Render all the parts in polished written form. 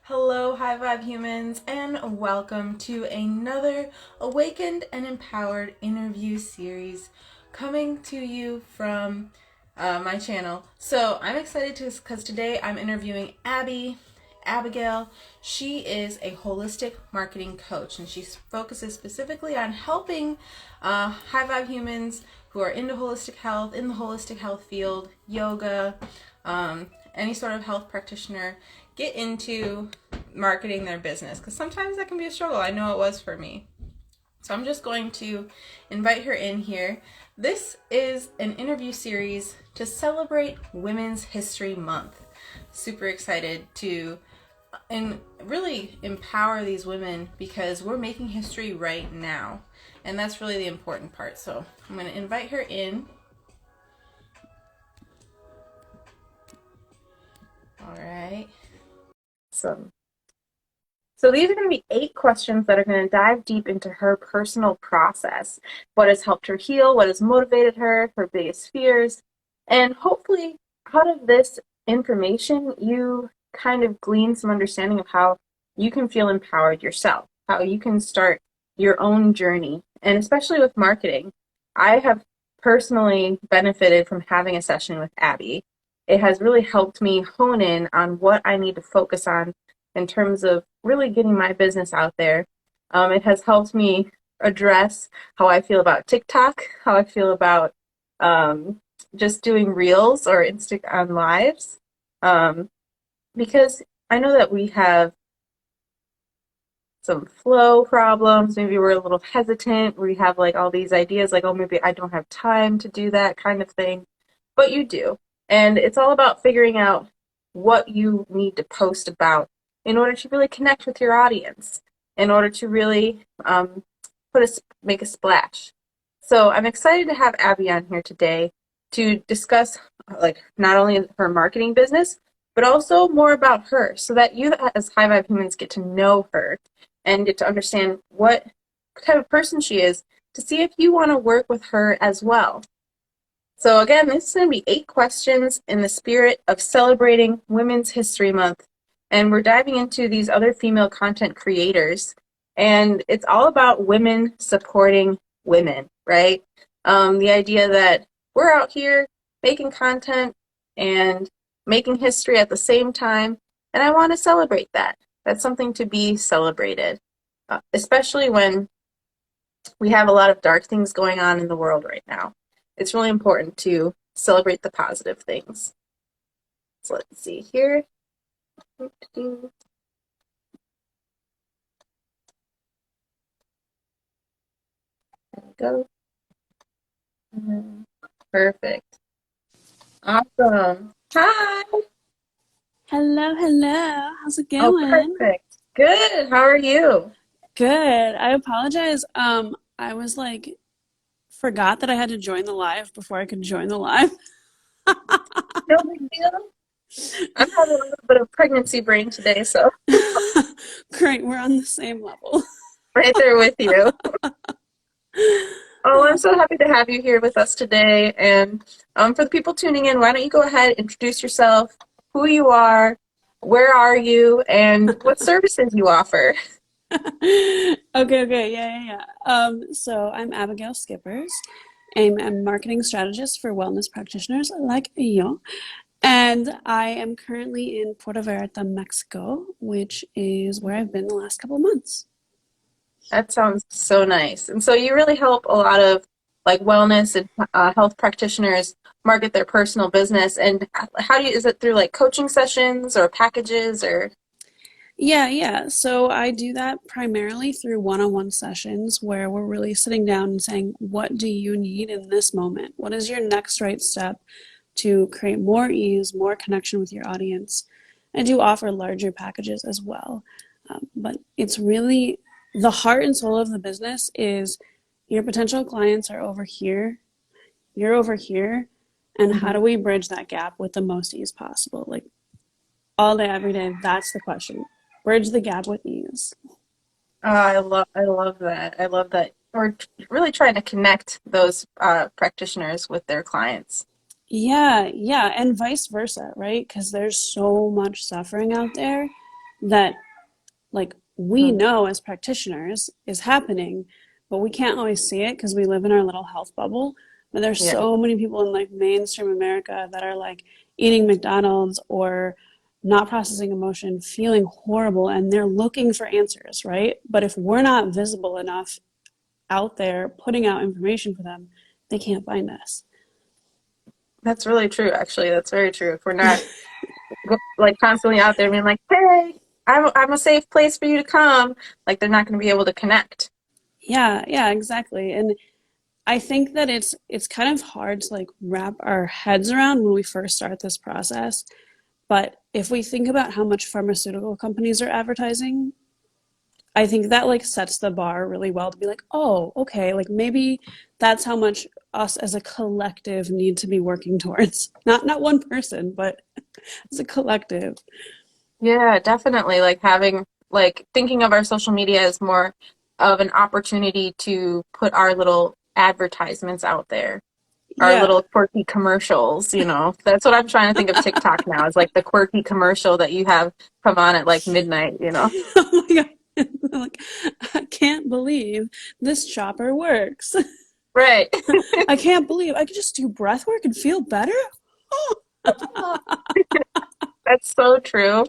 Hello, high vibe humans, and welcome to another awakened and empowered interview series coming to you from my channel. So I'm excited because today I'm interviewing Abigail. She is a holistic marketing coach, and she focuses specifically on helping high vibe humans who are into holistic health, in the holistic health field, yoga, any sort of health practitioner, get into marketing their business, because sometimes that can be a struggle. I know it was for me. So I'm just going to invite her in here. This is an interview series to celebrate Women's History Month. Super excited to and really empower these women because we're making history right now. And that's really the important part. So I'm going to invite her in. All right. So these are going to be 8 questions that are going to dive deep into her personal process. What has helped her heal, what has motivated her, her biggest fears, and hopefully out of this information, you kind of glean some understanding of how you can feel empowered yourself, how you can start your own journey. And especially with marketing, I have personally benefited from having a session with Abby. It has really helped me hone in on what I need to focus on in terms of really getting my business out there. It has helped me address how I feel about TikTok, how I feel about just doing reels or Instagram lives, because I know that we have some flow problems. Maybe we're a little hesitant. We have like all these ideas like, oh, maybe I don't have time to do that kind of thing. But you do. And it's all about figuring out what you need to post about in order to really connect with your audience, in order to really make a splash. So I'm excited to have Abby on here today to discuss like not only her marketing business, but also more about her, so that you as high vibe humans get to know her and get to understand what type of person she is, to see if you want to work with her as well. So again, this is going to be 8 questions in the spirit of celebrating Women's History Month. And we're diving into these other female content creators. And it's all about women supporting women, right? The idea that we're out here making content and making history at the same time. And I want to celebrate that. That's something to be celebrated, especially when we have a lot of dark things going on in the world right now. It's really important to celebrate the positive things. So let's see here. There we go. Perfect. Awesome. Hi. Hello, hello. How's it Oh, going? perfect. Good. How are you? Good. I apologize. I was like forgot that I had to join the live before I could join the live. No big deal. I'm having a little bit of pregnancy brain today, so Great, we're on the same level. right there with you. Oh, I'm so happy to have you here with us today. And for the people tuning in, why don't you go ahead, introduce yourself, who you are, where are you, and what services you offer. Okay, yeah. So I'm Abigail Skippers. I'm a marketing strategist for wellness practitioners like you. And I am currently in Puerto Vallarta, Mexico, which is where I've been the last couple of months. That sounds so nice. And so you really help a lot of like wellness and health practitioners market their personal business. And how do you, is it through like coaching sessions or packages or? Yeah. So I do that primarily through one-on-one sessions where we're really sitting down and saying, what do you need in this moment? What is your next right step to create more ease, more connection with your audience? I do offer larger packages as well. But it's really the heart and soul of the business is your potential clients are over here, you're over here, and how Mhm. do we bridge that gap with the most ease possible? Like all day, every day, that's the question. Bridge the gap with ease. I love that. I love that. We're really trying to connect those practitioners with their clients. Yeah, and vice versa, right? Because there's so much suffering out there that like we Mhm. know as practitioners is happening, but we can't always see it because we live in our little health bubble. But there's Yeah, so many people in like mainstream America that are like eating McDonald's or not processing emotion, feeling horrible, and they're looking for answers, right? But if we're not visible enough out there putting out information for them, they can't find us. that's really true, actually. That's very true. If we're not like constantly out there being like, hey, I'm a safe place for you to come, like they're not going to be able to connect. Yeah, yeah, exactly. And I think that it's kind of hard to like wrap our heads around when we first start this process. But if we think about how much pharmaceutical companies are advertising, I think that like sets the bar really well to be like, oh, okay, like maybe that's how much us as a collective need to be working towards. Not one person, but as a collective. Yeah, definitely. Like having, like thinking of our social media as more of an opportunity to put our little advertisements out there, our Yeah. little quirky commercials. That's what I'm trying to think of TikTok now, is like the quirky commercial that you have come on at like midnight. Oh my God. Like, I can't believe this chopper works. Right. I can't believe I could just do breath work and feel better. Oh. That's so true.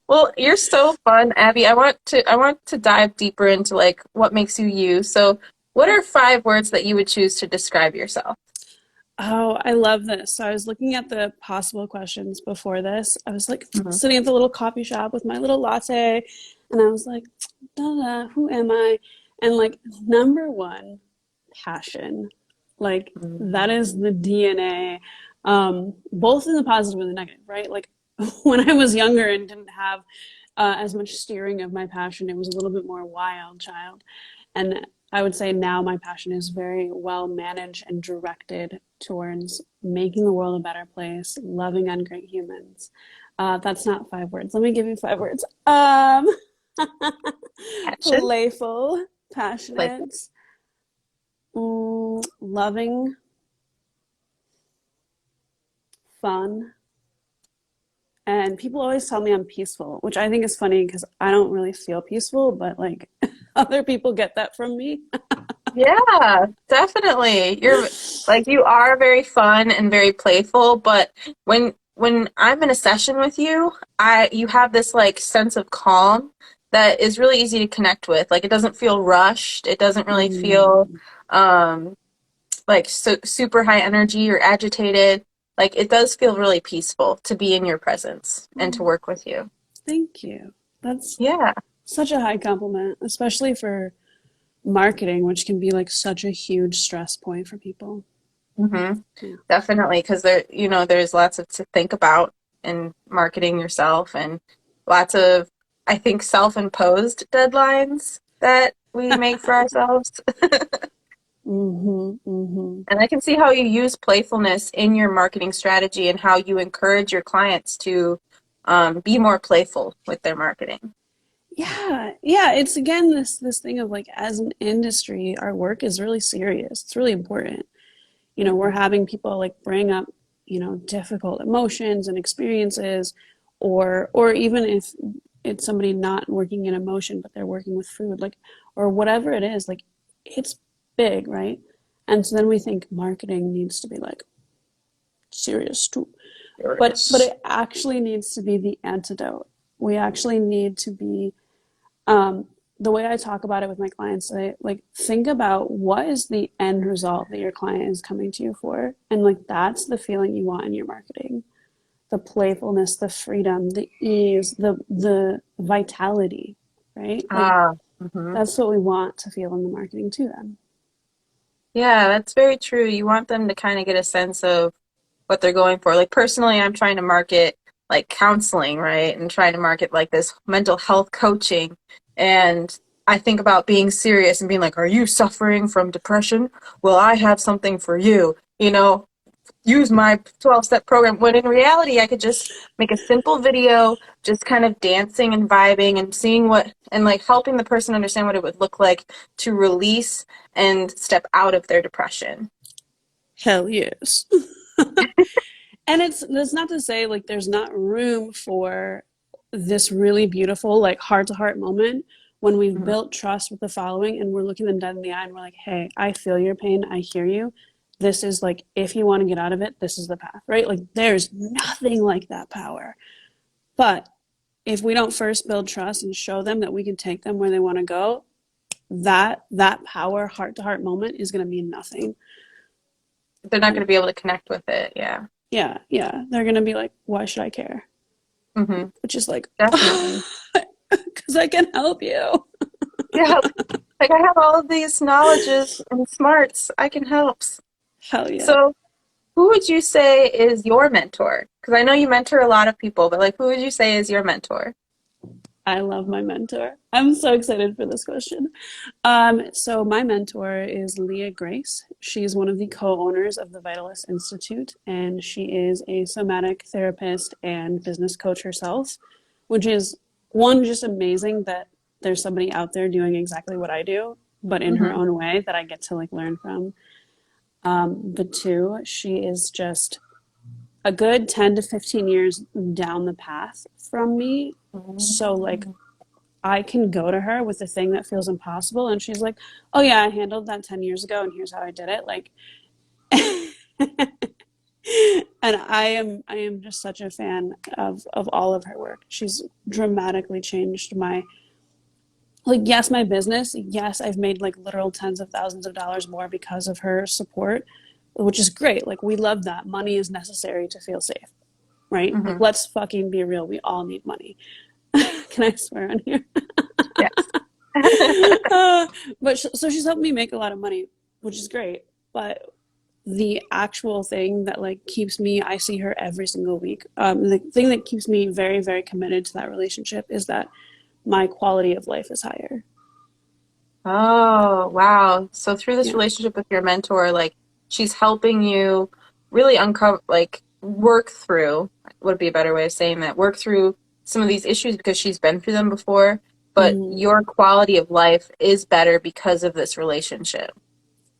Well, you're so fun, Abby. I want to dive deeper into like what makes you you. So, what are 5 words that you would choose to describe yourself? Oh, I love this. So I was looking at the possible questions before this. I was like Mhm. sitting at the little coffee shop with my little latte, and I was like, who am I? And like, number one, passion. Like, that Mhm. is the DNA, both in the positive and the negative, right? Like, when I was younger and didn't have as much steering of my passion, it was a little bit more wild child. And I would say now my passion is very well managed and directed towards making the world a better place, loving on great humans. That's not 5 words. Let me give you 5 words. Passion, Playful, like, passionate, loving, fun. And people always tell me I'm peaceful, which I think is funny because I don't really feel peaceful, but like other people get that from me. yeah, definitely. You are very fun and very playful, but when I'm in a session with you, I you have this like sense of calm that is really easy to connect with. Like it doesn't feel rushed. It doesn't really feel Mm, um like super high energy or agitated. Like it does feel really peaceful to be in your presence and to mm, work with you. thank you. That's Yeah. such a high compliment, especially for marketing, which can be like such a huge stress point for people. Hmm. Yeah. Definitely, because there's lots of to think about in marketing yourself and lots of, I think, self-imposed deadlines that we make for ourselves. Mm-hmm. Mm-hmm. And I can see how you use playfulness in your marketing strategy and how you encourage your clients to be more playful with their marketing. Yeah. Yeah. It's again this thing of like as an industry, our work is really serious. It's really important. We're Hmm. having people like bring up, difficult emotions and experiences, or even if it's somebody not working in emotion, but they're working with food, like, or whatever it is, like, it's big, right? And so then we think marketing needs to be like serious too. But Curious. it actually needs to be the antidote. We actually need to be um, the way I talk about it with my clients, I like think about what is the end result that your client is coming to you for, and like that's the feeling you want in your marketing: the playfulness, the freedom, the ease, the vitality, right? Like Ah, hmm. that's what we want to feel in the marketing to them. Yeah, that's very true. You want them to kind of get a sense of what they're going for. Like personally, I'm trying to market like counseling, right? And trying to market like this mental health coaching. And I think about being serious and being like, are you suffering from depression? Well, I have something for you. Use my 12-step program. When in reality, I could just make a simple video, just kind of dancing and vibing and seeing and like helping the person understand what it would look like to release and step out of their depression. Hell yes. And it's that's not to say like there's not room for this really beautiful, like heart to heart moment when we've Mhm. built trust with the following and we're looking them dead in the eye and we're like, hey, I feel your pain. I hear you. This is like, if you want to get out of it, this is the path, right? Like, there's nothing like that power. But if we don't first build trust and show them that we can take them where they want to go, that power heart to heart moment is going to mean nothing. They're not going to be able to connect with it. Yeah. Yeah, yeah. They're going to be like, why should I care? Hmm. Which is like, Definitely. because I can help you. Yeah. Like I have all of these knowledges and smarts. I can help. Hell yeah. So, who would you say is your mentor? Because I know you mentor a lot of people, but like, who would you say is your mentor? I love my mentor. I'm so excited for this question. So my mentor is Leah Grace. She's one of the co-owners of the Vitalist Institute, and she is a somatic therapist and business coach herself, which is one, just amazing that there's somebody out there doing exactly what I do, but in her Hmm. own way that I get to like learn from. But two, she is just a good 10 to 15 years down the path from me. So like I can go to her with the thing that feels impossible, and she's like, "Oh yeah, I handled that 10 years ago, and here's how I did it." Like, and I am just such a fan of all of her work. She's dramatically changed my like yes, my business. Yes, I've made like literal tens of thousands of dollars more because of her support, which is great. Like we love that. Money is necessary to feel safe, right? Like Hmm. let's fucking be real. We all need money. Can I swear on here? Yes. uh, but so she's helped me make a lot of money, which is great. But the actual thing that like keeps me, I see her every single week. The thing that keeps me very, very committed to that relationship is that my quality of life is higher. Oh, wow. So through this Yeah. relationship with your mentor, like she's helping you really uncover, like work through, would be a better way of saying that, work through some of these issues because she's been through them before, but Mm-hmm. your quality of life is better because of this relationship.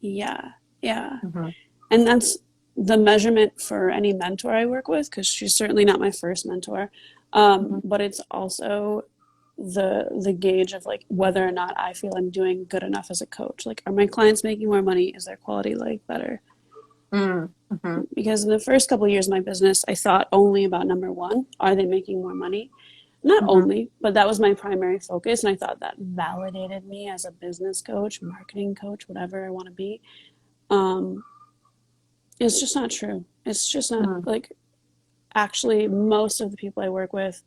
Yeah. Yeah. Hmm. And that's the measurement for any mentor I work with, because she's certainly not my first mentor. Hmm. But it's also the gauge of like whether or not I feel I'm doing good enough as a coach. Like, are my clients making more money? Is their quality of life better? Hmm. Because in the first couple of years of my business, I thought only about number one: are they making more money? Not Hmm. only, but that was my primary focus, and I thought that validated me as a business coach, marketing coach, whatever I want to be. Um, it's just not true. It's just not Hmm. like actually most of the people I work with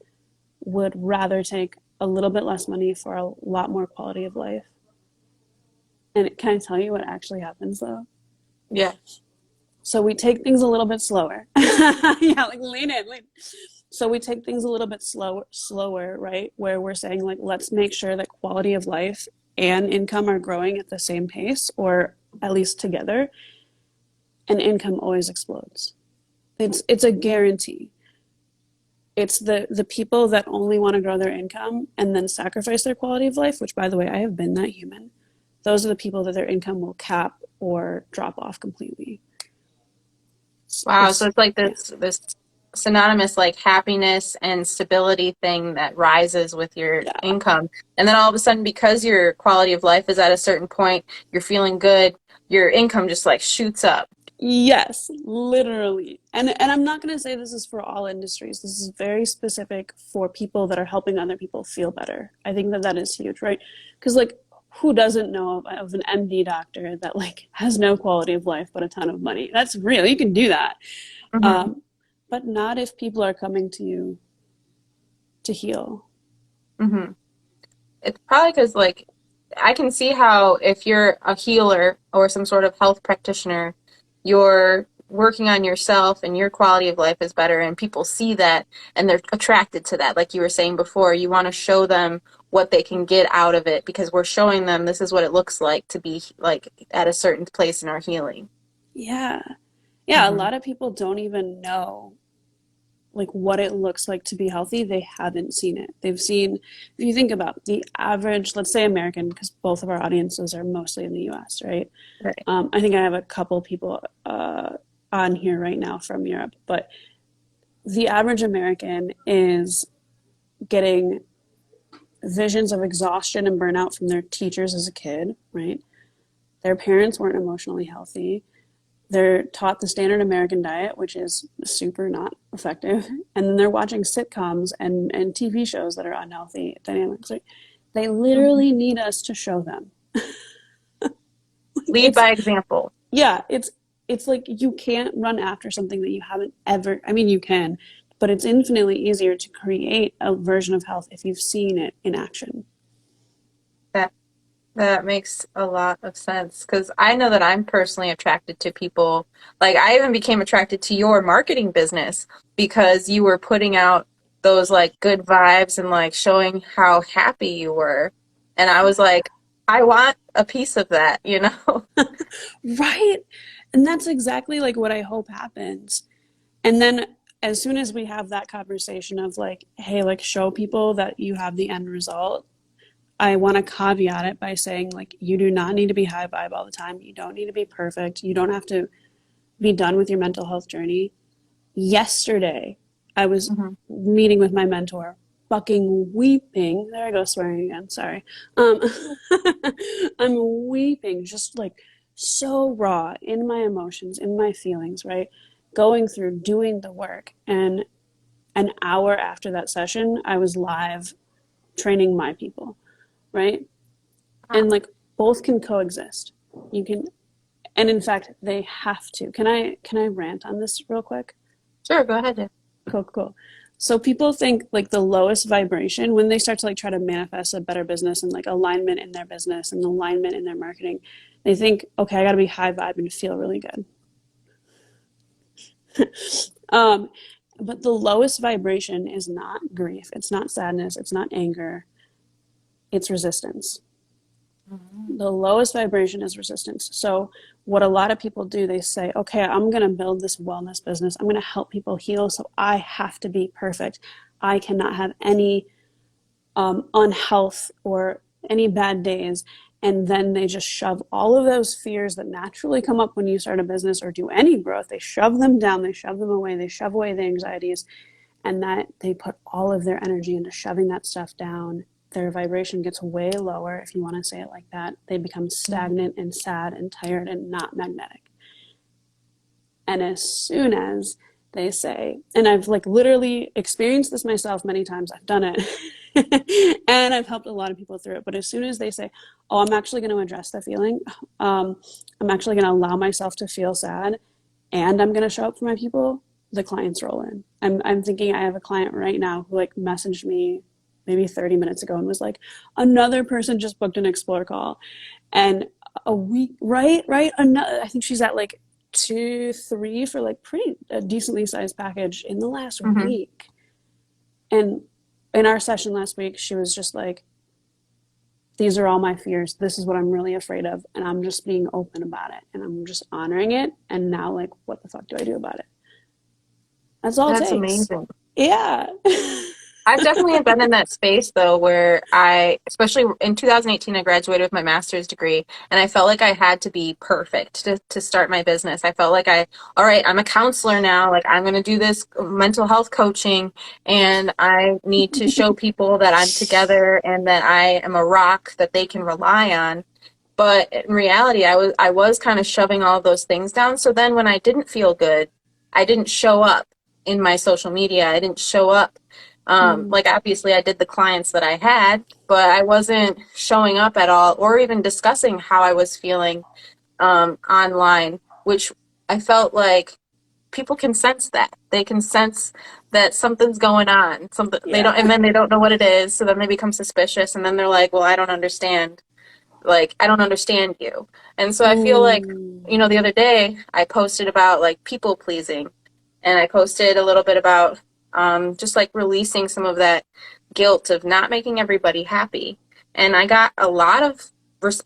would rather take a little bit less money for a lot more quality of life. And can I tell you what actually happens though? Yeah. So we take things a little bit slower. Yeah, like lean in, lean. So we take things a little bit slower, right? Where we're saying like, let's make sure that quality of life and income are growing at the same pace, or at least together. And income always explodes. It's a guarantee. It's the people that only want to grow their income and then sacrifice their quality of life, which by the way, I have been that human. Those are the people that their income will cap or drop off completely. Wow. So It's it's like yeah. this synonymous like happiness and stability thing that rises with your Yeah. income. And then all of a sudden, because your quality of life is at a certain point, you're feeling good, your income just like shoots up. Yes, literally. And I'm not going to say this is for all industries. This is very specific for people that are helping other people feel better. I think that that is huge, right? Because like who doesn't know of an MD doctor that like has no quality of life but a ton of money? That's real. You can do that. Hmm. Um, but not if people are coming to you to heal. Hmm. It's probably because like I can see how if you're a healer or some sort of health practitioner, you're working on yourself and your quality of life is better and people see that and they're attracted to that. Like you were saying before, you want to show them what they can get out of it because we're showing them this is what it looks like to be like at a certain place in our healing. Yeah. Yeah, a Hmm. lot of people don't even know like what it looks like to be healthy. They haven't seen it. They've seen, if you think about the average, let's say American, because both of our audiences are mostly in the US, right? Right. I think I have a couple people on here right now from Europe, but the average American is getting visions of exhaustion and burnout from their teachers as a kid, right? Their parents weren't emotionally healthy. They're taught the standard American diet, which is super not effective. And then they're watching sitcoms and TV shows that are unhealthy dynamics. Right? They Mhm. literally need us to show them. Lead It's by example. yeah, it's like you can't run after something that you haven't ever, I mean you can, but it's infinitely easier to create a version of health if you've seen it in action. That that makes a lot of sense because I know that I'm personally attracted to people. Like, I even became attracted to your marketing business because you were putting out those like good vibes and like showing how happy you were. And I was like, I want a piece of that, you know? Right? And that's exactly like what I hope happens. And then as soon as we have that conversation of like, hey, like show people that you have the end result, I want to caveat it by saying like you do not need to be high vibe all the time. You don't need to be perfect. You don't have to be done with your mental health journey. Yesterday, I was Hmm. meeting with my mentor, fucking weeping. There I go, swearing again. Sorry. Um, I'm weeping, just like so raw in my emotions, in my feelings, right? Going through doing the work. And an hour after that session, I was live training my people, right? And Wow. like both can coexist. You can, and in fact, they have to. Can I rant on this real quick? Sure, go ahead. Cool, cool. So people think like the lowest vibration when they start to like try to manifest a better business and like alignment in their business and alignment in their marketing, they think, okay, I got to be high vibe and feel really good. Um, but the lowest vibration is not grief, it's not sadness, it's not anger, it's resistance. Mhm. The lowest vibration is resistance. So what a lot of people do, they say, okay, I'm going to build this wellness business. I'm going to help people heal. So I have to be perfect. I cannot have any unhealth or any bad days. And then they just shove all of those fears that naturally come up when you start a business or do any growth, they shove them down, they shove them away, they shove away the anxieties, and that they put all of their energy into shoving that stuff down. Their vibration gets way lower, if you want to say it like that. They become Mhm. stagnant and sad and tired and not magnetic. And as soon as they say, and I've like literally experienced this myself many times, I've done it and I've helped a lot of people through it. But as soon as they say, oh, I'm actually going to address the feeling, um, I'm actually going to allow myself to feel sad and I'm going to show up for my people, the clients roll in. I'm thinking I have a client right now who like messaged me maybe 30 minutes ago and was like, another person just booked an explore call. And a week, right? Another, I think she's at like 2, 3 for like pretty a decently sized package in the last Mhm. week. And in our session last week, she was just like, these are all my fears. This is what I'm really afraid of. And I'm just being open about it. And I'm just honoring it. And now, like, what the fuck do I do about it? That's all it That's takes. amazing. Yeah. I've definitely been in that space though, where especially in 2018, I graduated with my master's degree, and I felt like I had to be perfect to start my business. I felt like all right, I'm a counselor now, like I'm going to do this mental health coaching, and I need to show people that I'm together and that I am a rock that they can rely on. But in reality, I was kind of shoving all those things down. So then when I didn't feel good, I didn't show up in my social media. I didn't show up. Mm, Like obviously I did the clients that I had, but I wasn't showing up at all or even discussing how I was feeling online, which I felt like people can sense that. They can sense that something's going on. Something they don't, yeah. and then they don't know what it is. So then they become suspicious, and then they're like, "Well, I don't understand. Like, I don't understand you." And so I feel like, Mm, the other day I posted about like people pleasing, and I posted a little bit about just like releasing some of that guilt of not making everybody happy. And I got a lot of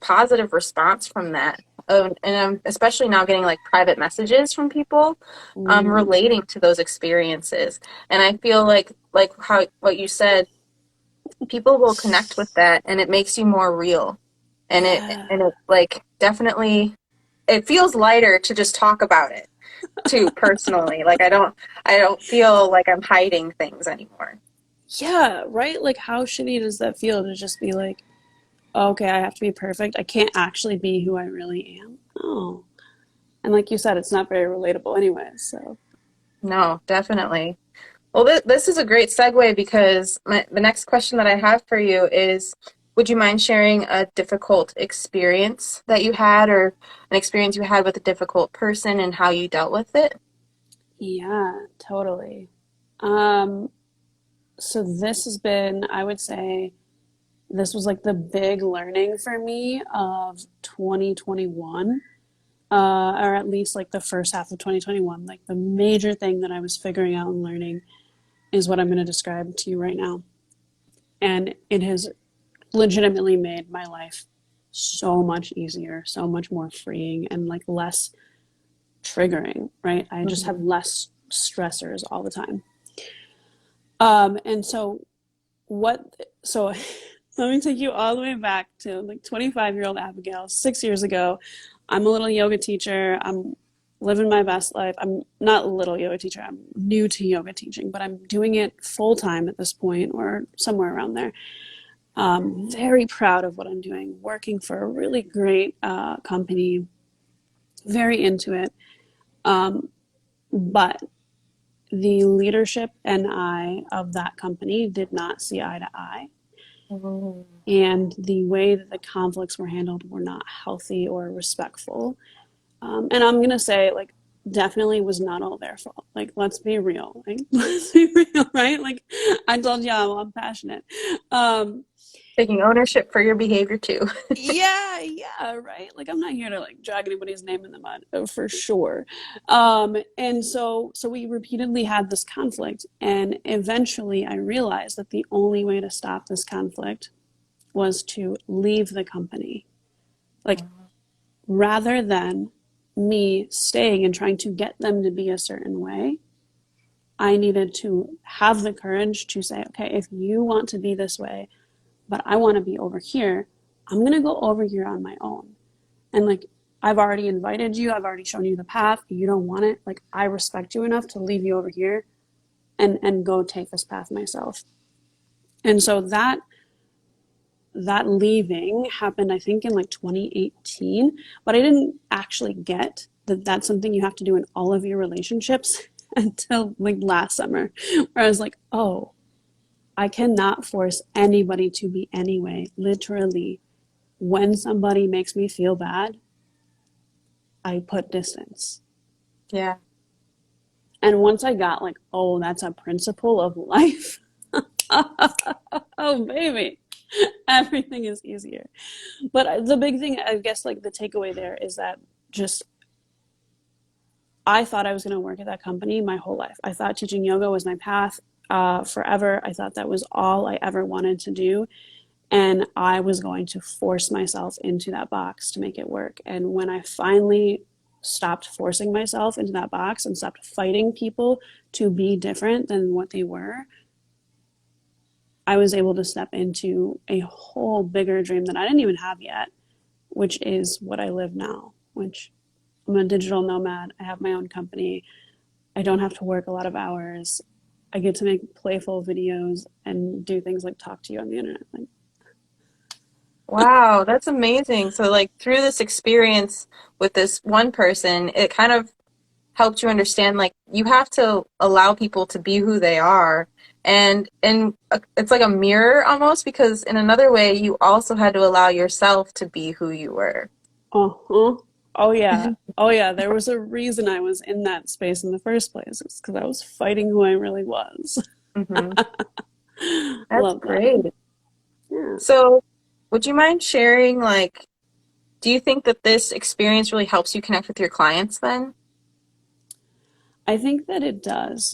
positive response from that. And I'm especially now getting like private messages from people mm, relating to those experiences. And I feel like how what you said, people will connect with that, and it makes you more real. yeah. And it like definitely it feels lighter to just talk about it too, personally. Like I don't feel like I'm hiding things anymore. Yeah, right? Like, how shitty does that feel to just be like, okay, I have to be perfect. I can't actually be who I really am. Oh. And like you said, it's not very relatable anyway. So, No, definitely. Well, this is a great segue because the next question that I have for you is, would you mind sharing a difficult experience that you had or an experience you had with a difficult person and how you dealt with it? yeah, totally. Um, so this has been, I would say, this was like the big learning for me of 2021, or at least like the first half of 2021. Like the major thing that I was figuring out and learning is what I'm going to describe to you right now. And it has legitimately made my life so much easier, so much more freeing, and like less triggering, right? I just have Mhm. less stressors all the time. And so what, so let me take you all the way back to like 25-year-old Abigail, 6 years ago. I'm a little yoga teacher. I'm living my best life. I'm not a little yoga teacher. I'm new to yoga teaching, but I'm doing it full time at this point or somewhere around there. Very proud of what I'm doing, working for a really great company, very into it. But the leadership and I of that company did not see eye to eye. Mhm. And the way that the conflicts were handled were not healthy or respectful. And I'm going to say, like, definitely was not all their fault. Like, let's be real. Like, let's be real, right? Like, I told you I'm passionate. Um, Taking ownership for your behavior too. yeah, right. Like I'm not here to like drag anybody's name in the mud, for sure. And so we repeatedly had this conflict, and eventually I realized that the only way to stop this conflict was to leave the company. Like rather than me staying and trying to get them to be a certain way, I needed to have the courage to say, okay, if you want to be this way, but I want to be over here, I'm going to go over here on my own. And like, I've already invited you, I've already shown you the path. You don't want it. Like, I respect you enough to leave you over here and go take this path myself. And so that leaving happened, I think, in like 2018. But I didn't actually get that that's something you have to do in all of your relationships until like last summer, where I was like, oh, I cannot force anybody to be anyway. Literally, when somebody makes me feel bad, I put distance. Yeah. And once I got like, oh, that's a principle of life. Oh, baby, everything is easier. But the big thing, I guess, like the takeaway there is that just I thought I was going to work at that company my whole life. I thought teaching yoga was my path forever. I thought that was all I ever wanted to do. And I was going to force myself into that box to make it work. And when I finally stopped forcing myself into that box and stopped fighting people to be different than what they were, I was able to step into a whole bigger dream that I didn't even have yet, which is what I live now, which I'm a digital nomad. I have my own company. I don't have to work a lot of hours. I get to make playful videos and do things like talk to you on the internet. Like, Wow, that's amazing. So like through this experience with this one person, it kind of helped you understand like you have to allow people to be who they are. And it's like a mirror almost because in another way you also had to allow yourself to be who you were. uh-huh. Oh yeah. Oh yeah. There was a reason I was in that space in the first place. It's because I was fighting who I really was. Hmm. That's Love that. great. Yeah. So, would you mind sharing like do you think that this experience really helps you connect with your clients then? I think that it does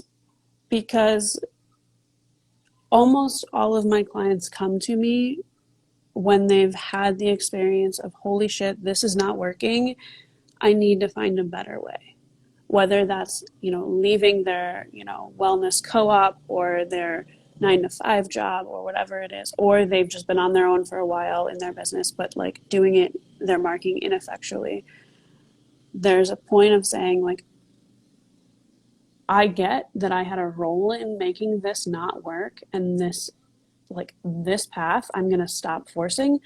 because almost all of my clients come to me when they've had the experience of, holy shit, this is not working. I need to find a better way. Whether that's, leaving their, wellness co op or their 9 to 5 job or whatever it is, or they've just been on their own for a while in their business, but like doing it, they're marking ineffectually. There's a point of saying, like, I get that I had a role in making this not work, and this path I'm going to stop forcing,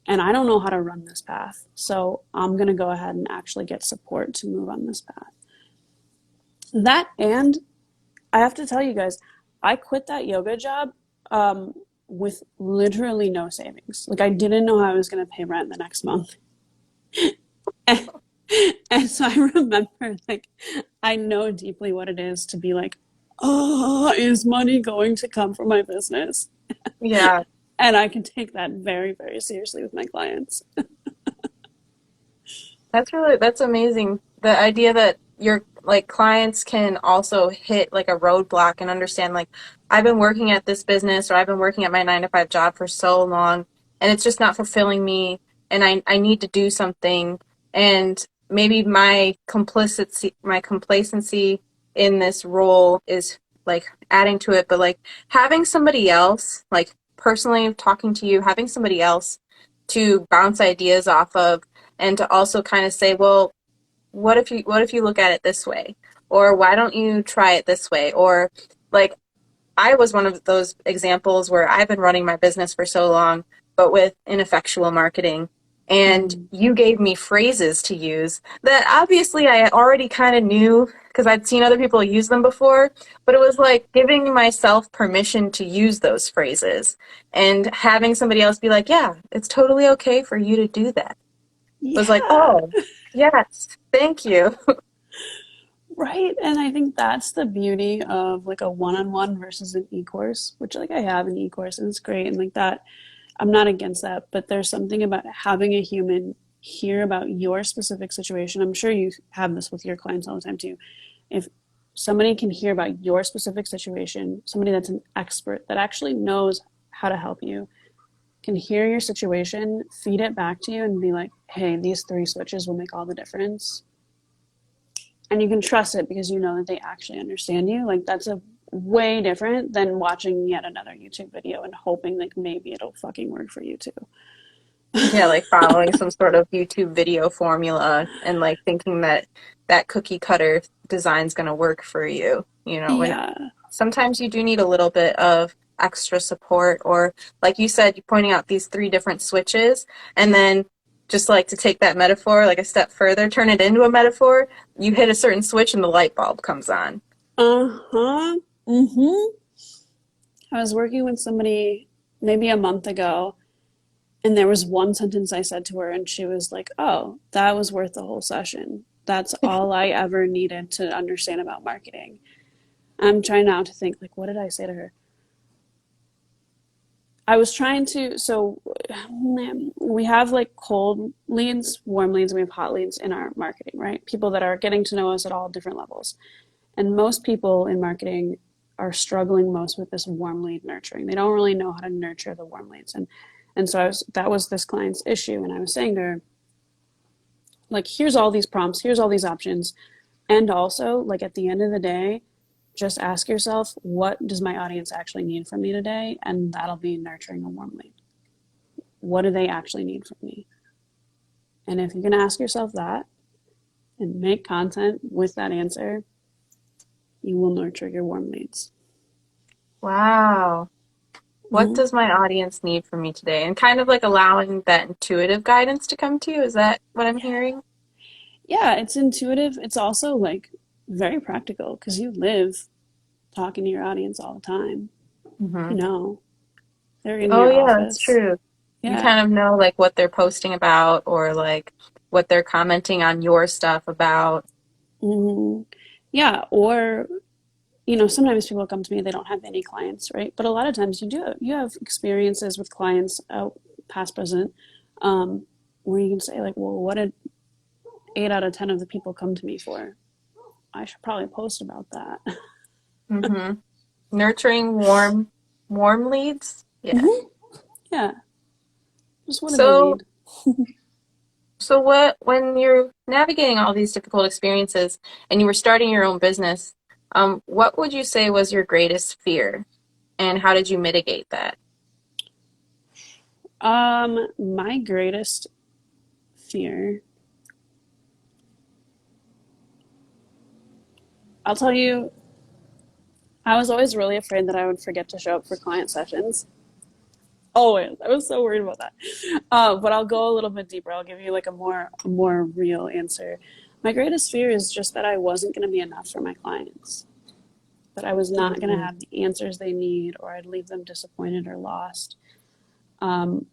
and I don't know how to run this path. So I'm going to go ahead and actually get support to move on this path. That, and I have to tell you guys, I quit that yoga job um, with literally no savings. Like, I didn't know how I was going to pay rent the next month. And, and so I remember, like, I know deeply what it is to be like, oh, is money going to come from my business? Yeah. And I can take that very, very seriously with my clients. That's amazing. The idea that your like clients can also hit like a roadblock and understand like I've been working at this business or I've been working at my 9 to 5 job for so long and it's just not fulfilling me and I need to do something and maybe my complacency in this role is like adding to it, but like having somebody else, like personally talking to you, having somebody else to bounce ideas off of and to also kind of say, well, what if you look at it this way? Or why don't you try it this way? Or like I was one of those examples where I've been running my business for so long, but with ineffectual marketing. And Mm. you gave me phrases to use that obviously I already kind of knew because I'd seen other people use them before, but it was like giving myself permission to use those phrases and having somebody else be like, yeah, it's totally okay for you to do that was like, Yeah, oh, yes, thank you. right. And I think that's the beauty of like a one-on-one versus an e-course, which like I have an e-course and it's great and like that. I'm not against that, but there's something about having a human hear about your specific situation. I'm sure you have this with your clients all the time too. If somebody can hear about your specific situation, somebody that's an expert that actually knows how to help you, can hear your situation, feed it back to you, and be like, hey, these three switches will make all the difference. And you can trust it because you know that they actually understand you. Like, that's a way different than watching yet another YouTube video and hoping like maybe it'll fucking work for you too. Yeah, like following some sort of YouTube video formula and like thinking that that cookie cutter design's going to work for you, and Yeah. sometimes you do need a little bit of extra support or like you said, you pointing out these three different switches and then just like to take that metaphor like a step further, turn it into a metaphor, you hit a certain switch and the light bulb comes on. Uh-huh. Mm-hmm. I was working with somebody maybe a month ago, and there was one sentence I said to her, and she was like, oh, that was worth the whole session. That's all I ever needed to understand about marketing. I'm trying now to think, like, what did I say to her? I was trying to, so we have like cold leads, warm leads, and we have hot leads in our marketing, right? People that are getting to know us at all different levels. And most people in marketing are struggling most with this warm lead nurturing. They don't really know how to nurture the warm leads. And so that was this client's issue. And I was saying to her, like, here's all these prompts, here's all these options. And also, like, at the end of the day, just ask yourself, what does my audience actually need from me today? And that'll be nurturing a warm lead. What do they actually need from me? And if you can ask yourself that and make content with that answer, you will nurture your warm leads. Wow. What Mm-hmm. does my audience need from me today? And kind of like allowing that intuitive guidance to come to you. Is that what I'm hearing? Yeah, it's intuitive. It's also like very practical because you live talking to your audience all the time. Hmm. You know, they're in Oh, your yeah, that's office. true. You Yeah. kind of know like what they're posting about or like what they're commenting on your stuff about. Hmm. Yeah. Or, sometimes people come to me, they don't have any clients, right? But a lot of times you do. You have experiences with clients, past, present, um, where you can say, like, well, what did 8 out of 10 of the people come to me for? I should probably post about that. Hmm. Nurturing warm leads. Yeah. Hmm. Yeah. Just what do they So need? so what when you're navigating all these difficult experiences and you were starting your own business, what would you say was your greatest fear and how did you mitigate that? My greatest fear. I'll tell you, I was always really afraid that I would forget to show up for client sessions. Always. I was so worried about that. But I'll go a little bit deeper. I'll give you like a more real answer. My greatest fear is just that I wasn't going to be enough for my clients, that I was not going to Mhm. have the answers they need, or I'd leave them disappointed or lost, um,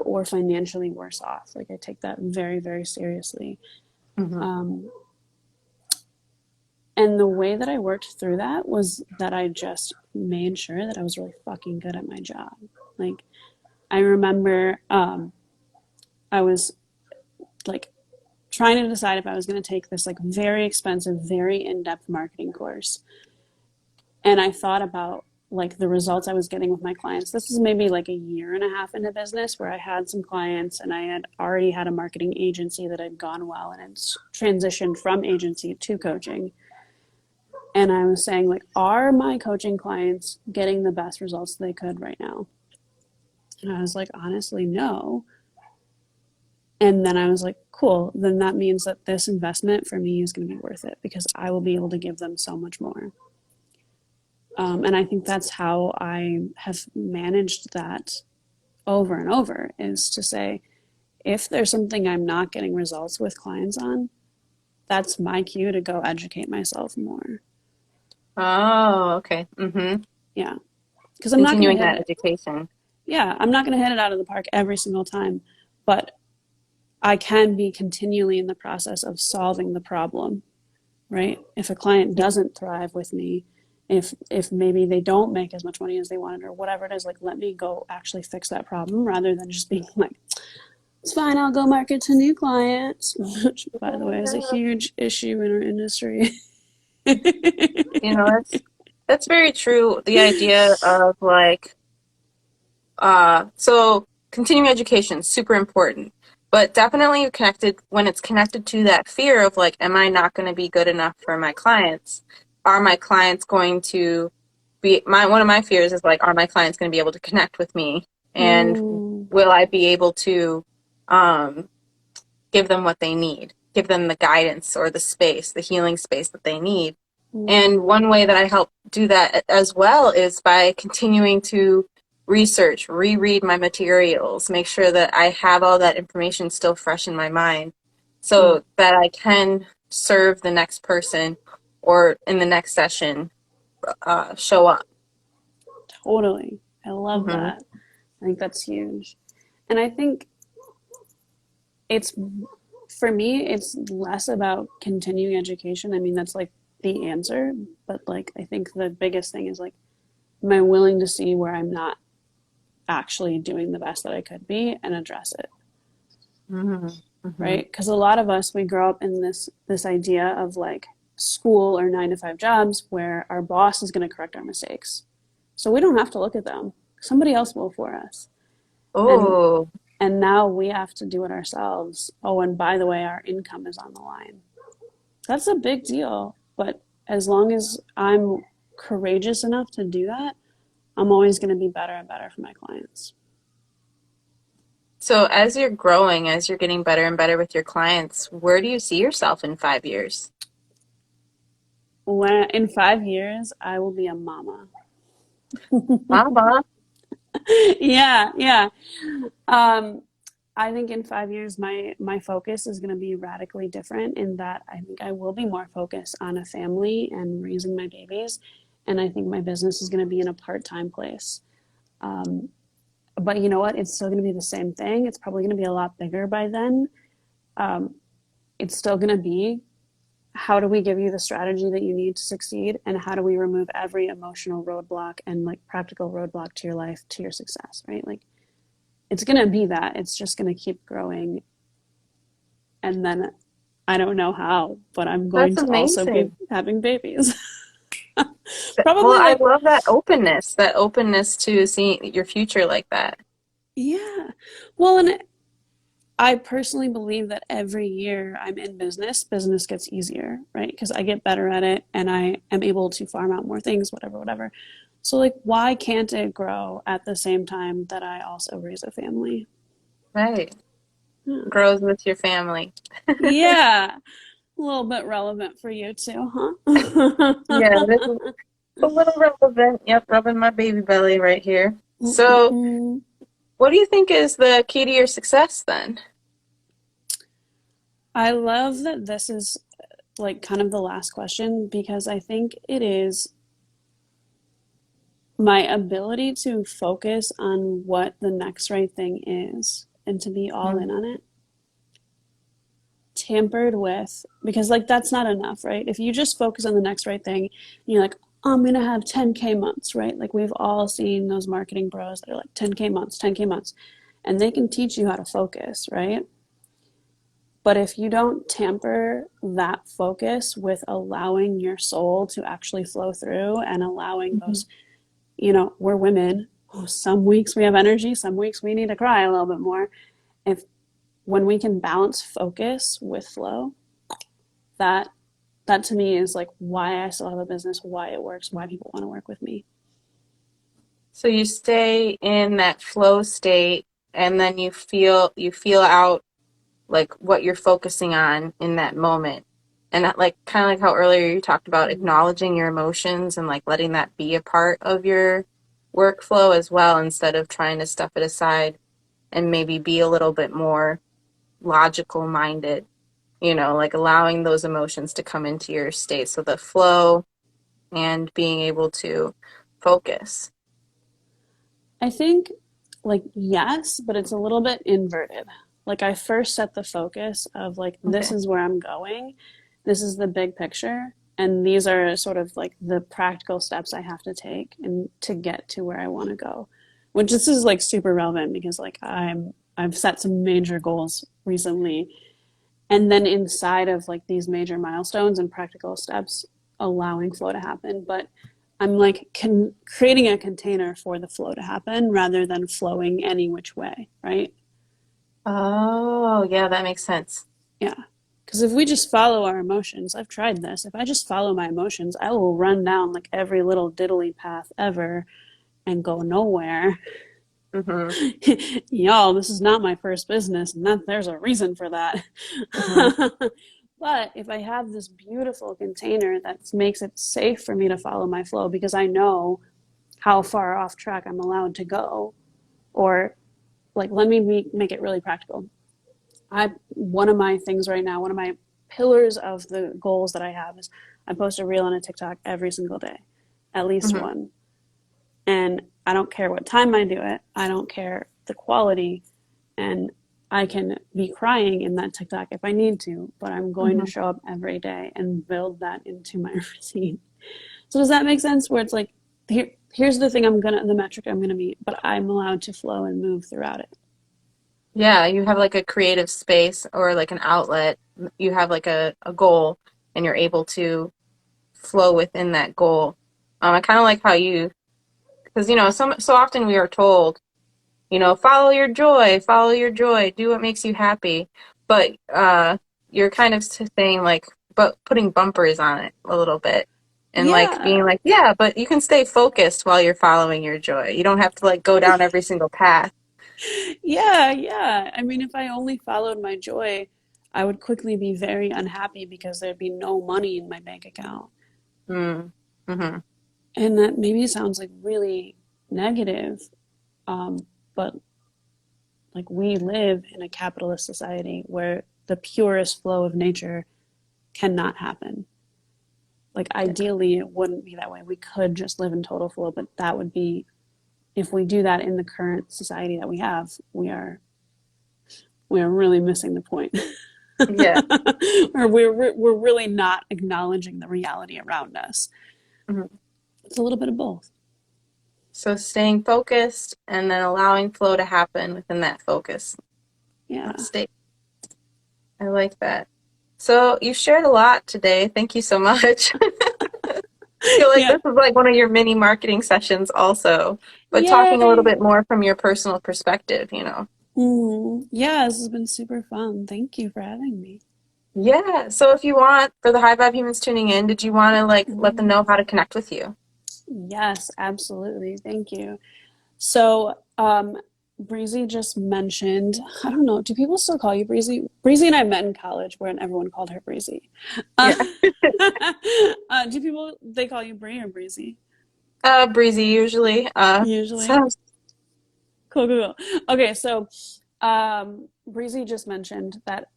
or financially worse off. Like I take that very, very seriously. Mhm. Um, and the way that I worked through that was that I just made sure that I was really fucking good at my job. Like I remember I was like trying to decide if I was going to take this like very expensive, very in-depth marketing course. And I thought about like the results I was getting with my clients. This is maybe like a year and a half into business where I had some clients and I had already had a marketing agency that had gone well and it's transitioned from agency to coaching. And I was saying like, are my coaching clients getting the best results they could right now? And I was like, honestly, no. And then I was like, cool, then that means that this investment for me is going to be worth it because I will be able to give them so much more. And I think that's how I have managed that over and over is to say, if there's something I'm not getting results with clients on, that's my cue to go educate myself more. Oh, okay. Mm-hmm. Yeah. Because I'm not going Continuing to hit that it. education. Yeah. I'm not going to hit it out of the park every single time. But I can be continually in the process of solving the problem, right? If a client doesn't thrive with me, if maybe they don't make as much money as they wanted or whatever it is, like let me go actually fix that problem rather than just being like, it's fine, I'll go market to new clients, which by the way is a huge issue in our industry. You know, that's very true. The idea of like so continuing education is super important, but definitely connected when it's connected to that fear of like, am I not going to be good enough for my clients? Are my clients going to be my one of my fears is like, are my clients going to be able to connect with me? And Mm, will I be able to um, give them what they need, give them the guidance or the space, the healing space that they need? And mm, one way that I help do that as well is by continuing to research, reread my materials, make sure that I have all that information still fresh in my mind mm, so that I can serve the next person or in the next session show up. totally. I love Hmm. that. I think that's huge. And I think it's for me, it's less about continuing education. I mean, that's like the answer, but like I think the biggest thing is like, am I willing to see where I'm not actually doing the best that I could be and address it, Hmm. Hmm. right? Because a lot of us we grow up in this idea of like school or 9 to 5 jobs where our boss is going to correct our mistakes, so we don't have to look at them. Somebody else will for us, and Oh, and now we have to do it ourselves. Oh, and by the way, our income is on the line. That's a big deal. But as long as I'm courageous enough to do that, I'm always going to be better and better for my clients. so as you're growing, as you're getting better and better with your clients, where do you see yourself in 5 years? When in 5 years, I will be a mama. Mama. Yeah, yeah. Um, I think in 5 years, my focus is going to be radically different. In that, I think I will be more focused on a family and raising my babies, and I think my business is going to be in a part-time place. Um, but you know what? It's still going to be the same thing. It's probably going to be a lot bigger by then. Um, it's still going to be how do we give you the strategy that you need to succeed, and how do we remove every emotional roadblock and like practical roadblock to your life to your success, right? Like it's going to be that. It's just going to keep growing, and then I don't know how, but I'm going That's to also be amazing. having babies. Well, Probably I like, love that openness to seeing your future like that. yeah. Well, and I personally believe that every year I'm in business, business gets easier, right? Because I get better at it and I am able to farm out more things, whatever, whatever. So, like, why can't it grow at the same time that I also raise a family? Right. Yeah. Grows with your family. Yeah. A little bit relevant for you too, huh? Yeah, this is a little relevant. Yep, rubbing my baby belly right here. So, Mm-mm-mm. what do you think is the key to your success then? I love that this is like kind of the last question because I think it is my ability to focus on what the next right thing is and to be all in Mm-hmm. on it, tampered with, because like that's not enough, right? If you just focus on the next right thing and you're like, oh, I'm gonna have 10K months, right? Like we've all seen those marketing pros that are like 10K months, 10K months, and they can teach you how to focus, right? But if you don't tamper that focus with allowing your soul to actually flow through and allowing those, we're women. Oh, some weeks we have energy, some weeks we need to cry a little bit more. If when we can balance focus with flow, that that to me is like why I still have a business, why it works, why people want to work with me. So you stay in that flow state and then you feel out like what you're focusing on in that moment. And that, like kind of like how earlier you talked about Mm-hmm. acknowledging your emotions and like letting that be a part of your workflow as well instead of trying to stuff it aside and maybe be a little bit more logical minded, like allowing those emotions to come into your state. So the flow and being able to focus. I think, like, yes, but it's a little bit inverted. Like, I first set the focus of, like, this Okay. is where I'm going, this is the big picture, and these are sort of like the practical steps I have to take and to get to where I want to go. Which this is like super relevant because like I've set some major goals recently, and then inside of like these major milestones and practical steps, allowing flow to happen. But I'm like creating a container for the flow to happen rather than flowing any which way, right? Oh, yeah, that makes sense. Yeah. Because if we just follow our emotions, I've tried this. If I just follow my emotions, I will run down like every little diddly path ever and go nowhere. Mm-hmm. Y'all, this is not my first business, and that there's a reason for that. Mm-hmm. But if I have this beautiful container that makes it safe for me to follow my flow because I know how far off track I'm allowed to go, or like let me make it really practical. I One of my things right now, one of my pillars of the goals that I have is I post a reel on a TikTok every single day, at least Mm-hmm. one. And I don't care what time I do it. I don't care the quality, and I can be crying in that TikTok if I need to, but I'm going to Mm-hmm. show up every day and build that into my routine. So does that make sense? Where it's like, here's the metric I'm gonna meet, but I'm allowed to flow and move throughout it. Yeah, you have like a creative space or like an outlet. You have like a goal and you're able to flow within that goal. I kind of like how because so often we are told, follow your joy, do what makes you happy. But you're kind of saying like, but putting bumpers on it a little bit and like being Yeah, like, yeah, but you can stay focused while you're following your joy. You don't have to like go down every single path. yeah. I mean, if I only followed my joy, I would quickly be very unhappy because there'd be no money in my bank account. Mm. Mm-hmm. And that maybe sounds like really negative, um, but like we live in a capitalist society where the purest flow of nature cannot happen. Like Yeah. ideally, it wouldn't be that way. We could just live in total flow, but that would be if we do that in the current society that we have, we are really missing the point. Yeah. Or we're really not acknowledging the reality around us. Mhm. It's a little bit of both. So staying focused and then allowing flow to happen within that focus Yeah. state. I like that. So you shared a lot today. Thank you so much. I feel like Yeah. this is like one of your mini marketing sessions also, but talking a little Yay. bit more from your personal perspective. Yeah, this has been super fun. Thank you for having me. Yeah. So if you want, for the High Vibe humans tuning in, did you want to like let them Mm. know how to connect with you? Yes, absolutely. Thank you. So, Breezy just mentioned, I don't know, do people still call you Breezy? Breezy and I met in college when everyone called her Breezy. Uh, Yeah. do people, they call you Bree or Breezy? Breezy usually. Usually. So Cool, cool, cool. Okay, so Breezy just mentioned that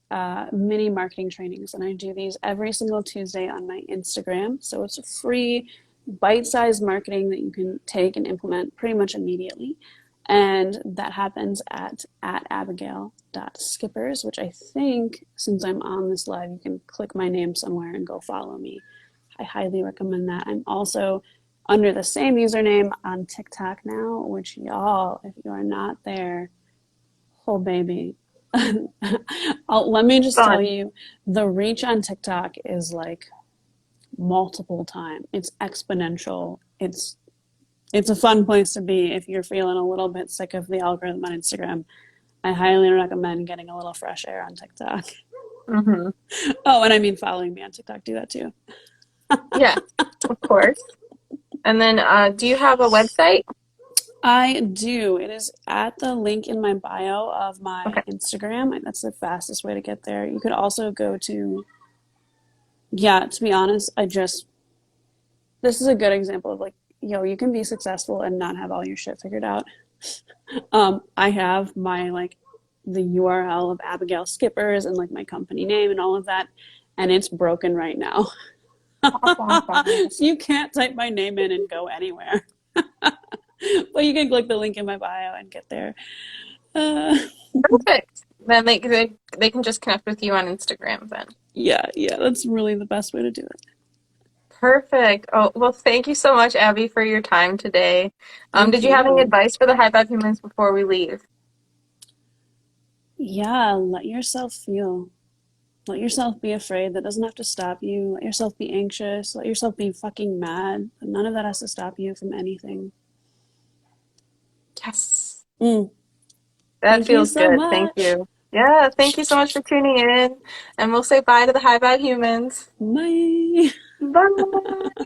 mini marketing trainings, and I do these every single Tuesday on my Instagram. So it's a free, bite-sized marketing that you can take and implement pretty much immediately. And that happens at abigail.skippers, which I think, since I'm on this live, you can click my name somewhere and go follow me. I highly recommend that. I'm also under the same username on TikTok now, which y'all, if you are not there, oh baby. Let me just tell fun. you, the reach on TikTok is like multiple time. It's exponential. It's a fun place to be if you're feeling a little bit sick of the algorithm on Instagram. I highly recommend getting a little fresh air on TikTok. Hmm. Oh, and I mean following me on TikTok. Do that too. Yeah, of course. And then, do you have a website? I do. It is at the link in my bio of my Okay. Instagram. That's the fastest way to get there. You could also go to, yeah, to be honest, this is a good example of like, yo, you can be successful and not have all your shit figured out. I have my like the URL of Abigail Skippers and like my company name and all of that, and it's broken right now. So you can't type my name in and go anywhere. But you can click the link in my bio and get there. Uh, Perfect. Then they can just connect with you on Instagram then. yeah, yeah, that's really the best way to do it. Perfect. Oh, well, thank you so much, Abby, for your time today. Thank Did you have any you. advice for the high five humans before we leave? Yeah, let yourself feel. Let yourself be afraid. That doesn't have to stop you. Let yourself be anxious. Let yourself be fucking mad. None of that has to stop you from anything. Yes. Mm. That Thank you feels so good. Thank much. you. Yeah, thank you so much for tuning in. And we'll say bye to the high five humans. Bye. Bye.